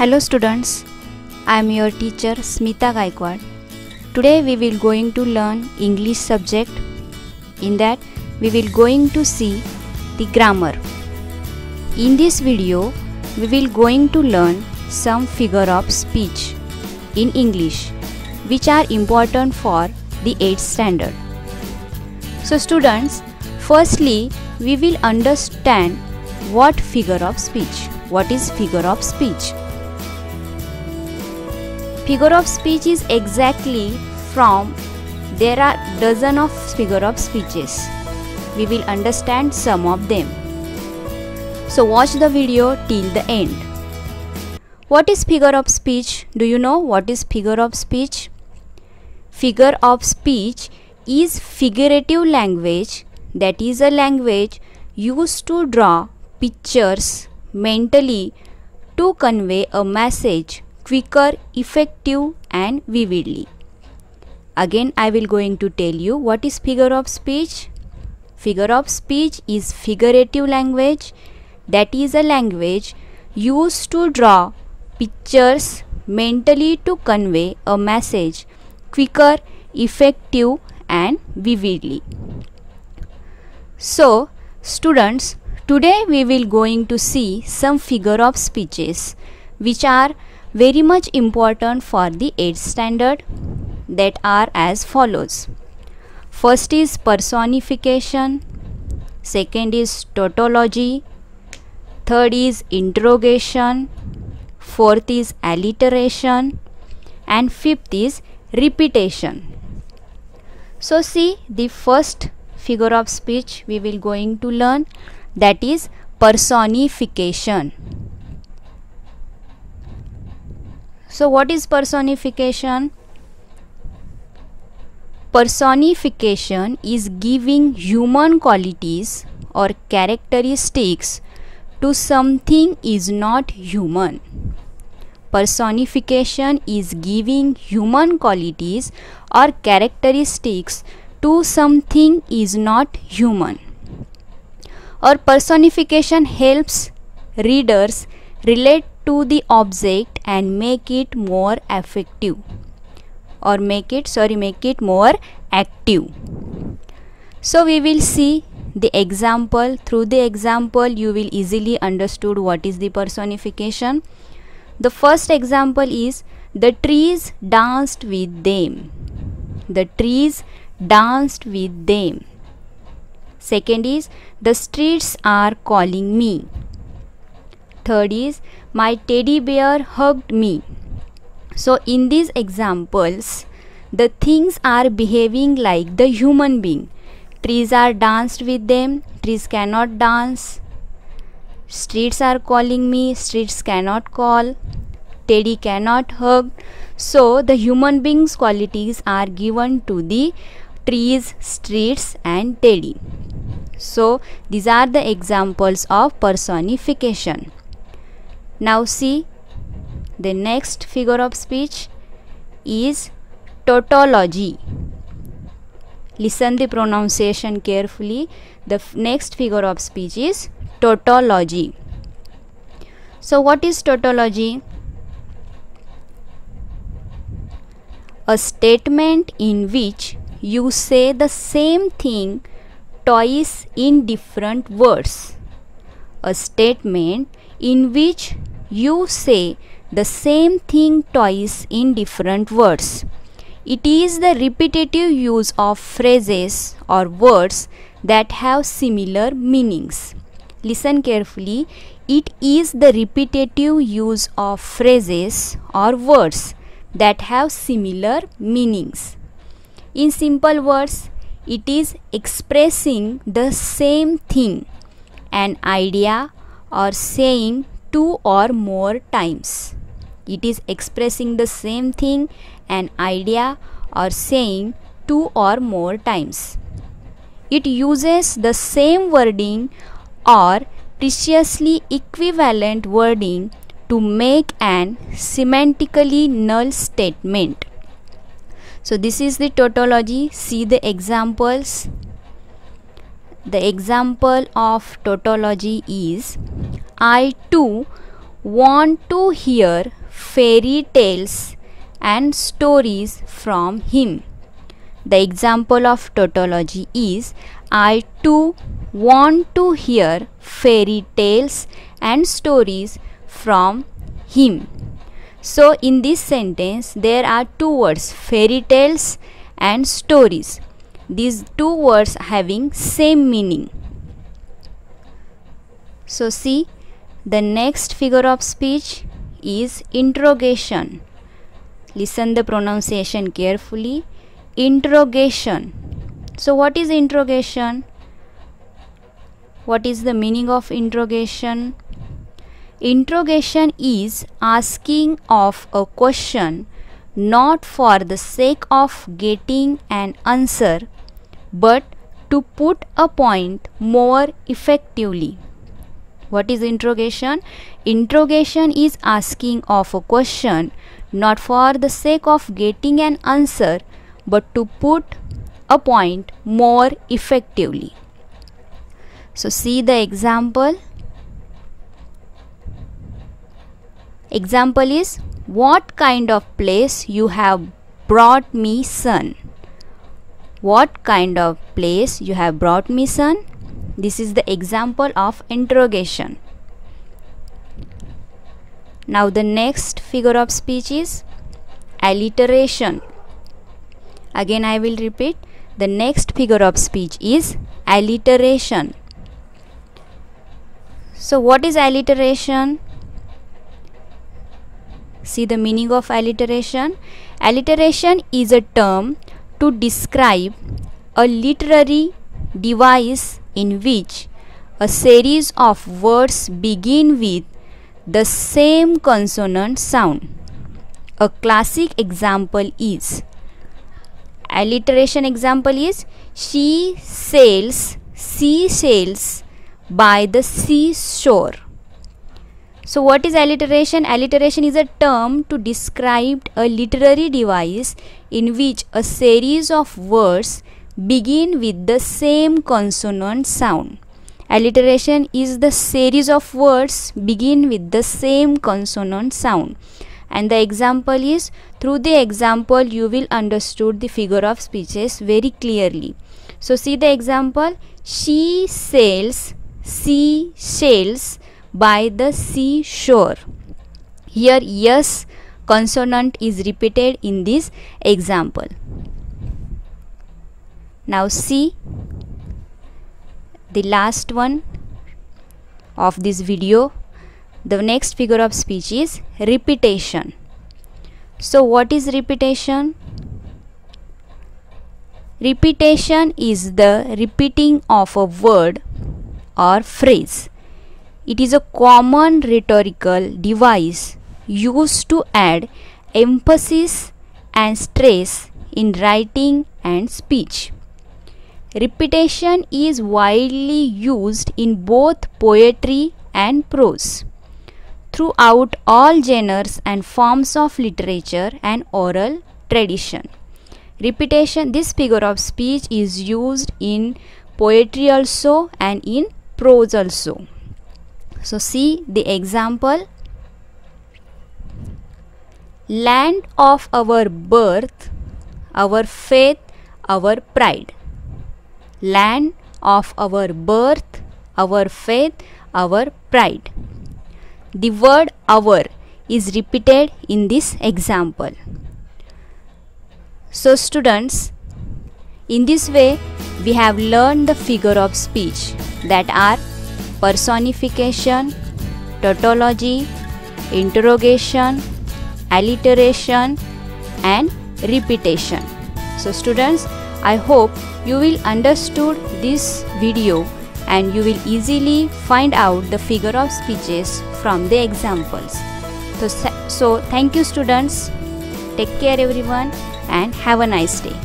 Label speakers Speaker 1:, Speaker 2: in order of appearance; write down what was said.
Speaker 1: Hello students, I am your teacher Smita Gaikwad. Today we will going to learn English subject. In that we will going to see the grammar. In this video we will going to learn some figure of speech in English which are important for the 8th standard. So students, firstly we will understand what figure of speech. What is figure of speech? Figure of speech is exactly from there are dozen of figure of speeches. We will understand some of them. So watch the video till the end. What is figure of speech? Do you know what is figure of speech? Figure of speech is figurative language, that is a language used to draw pictures mentally to convey a message quicker, effective and vividly. Again I will going to tell you what is figure of speech. Figure of speech is figurative language, that is a language used to draw pictures mentally to convey a message quicker, effective and vividly. So students, today we will going to see some figure of speeches which are very much important for the 8th standard, that are as follows. First is personification, second is tautology, third is interrogation, fourth is alliteration and fifth is repetition. So see, the first figure of speech we will going to learn, that is personification. So what is personification? Personification is giving human qualities or characteristics to something is not human. Personification is giving human qualities or characteristics to something is not human. Or personification helps readers relate to the object and make it more effective, or make it more active. So we will see the example. Through the example you will easily understood what is the personification. The first example is the trees danced with them. The trees danced with them. Second is the streets are calling me. Third is my teddy bear hugged me. So in these examples the things are behaving like the human being. Trees are danced with them, trees cannot dance. Streets are calling me, streets cannot call. Teddy cannot hug. So the human beings qualities are given to the trees, streets and teddy. So these are the examples of personification. Now see, the next figure of speech is tautology. Listen the pronunciation carefully. The next figure of speech is tautology. So what is tautology? A statement in which you say the same thing twice in different words. A statement in which you say the same thing twice in different words. It is the repetitive use of phrases or words that have similar meanings. Listen carefully. It is the repetitive use of phrases or words that have similar meanings. In simple words, it is expressing the same thing, an idea or saying two or more times. It is expressing the same thing, an idea or saying two or more times. It uses the same wording or precisely equivalent wording to make an semantically null statement. So this is the tautology. See the examples. The example of tautology is, I too want to hear fairy tales and stories from him. The example of tautology is I too want to hear fairy tales and stories from him. So in this sentence there are two words, fairy tales and stories. These two words having same meaning. So see, the next figure of speech is interrogation. Listen the pronunciation carefully. Interrogation. So what is interrogation? What is the meaning of interrogation? Interrogation is asking of a question not for the sake of getting an answer, but to put a point more effectively. What is interrogation? Interrogation is asking of a question not for the sake of getting an answer, but to put a point more effectively. So see the example. Example is, what kind of place you have brought me, son? What kind of place you have brought me, son? This is the example of interrogation. Now the next figure of speech is alliteration. Again I will repeat. The next figure of speech is alliteration. So what is alliteration? See the meaning of alliteration. Alliteration is a term to describe a literary device in which a series of words begin with the same consonant sound. A classic example is, alliteration example is, she sails by the seashore. So what is alliteration? Alliteration is a term to describe a literary device in which a series of words begin with the same consonant sound. Alliteration is the series of words begin with the same consonant sound. And the example is, through the example you will understood the figure of speeches very clearly. So see the example, she sails by the seashore. Here yes consonant is repeated in this example. Now see the last one of this video. The next figure of speech is repetition. So what is repetition? Repetition is the repeating of a word or phrase. It is a common rhetorical device used to add emphasis and stress in writing and speech. Repetition is widely used in both poetry and prose, throughout all genres and forms of literature and oral tradition. Repetition, this figure of speech is used in poetry also and in prose also. So see the example. Land of our birth, our faith, our pride. Land of our birth, our faith, our pride. The word our is repeated in this example. So students, in this way we have learned the figure of speech that are personification, tautology, interrogation, alliteration and repetition. So students, I hope you will understood this video and you will easily find out the figure of speeches from the examples. So thank you students. Take care everyone and have a nice day.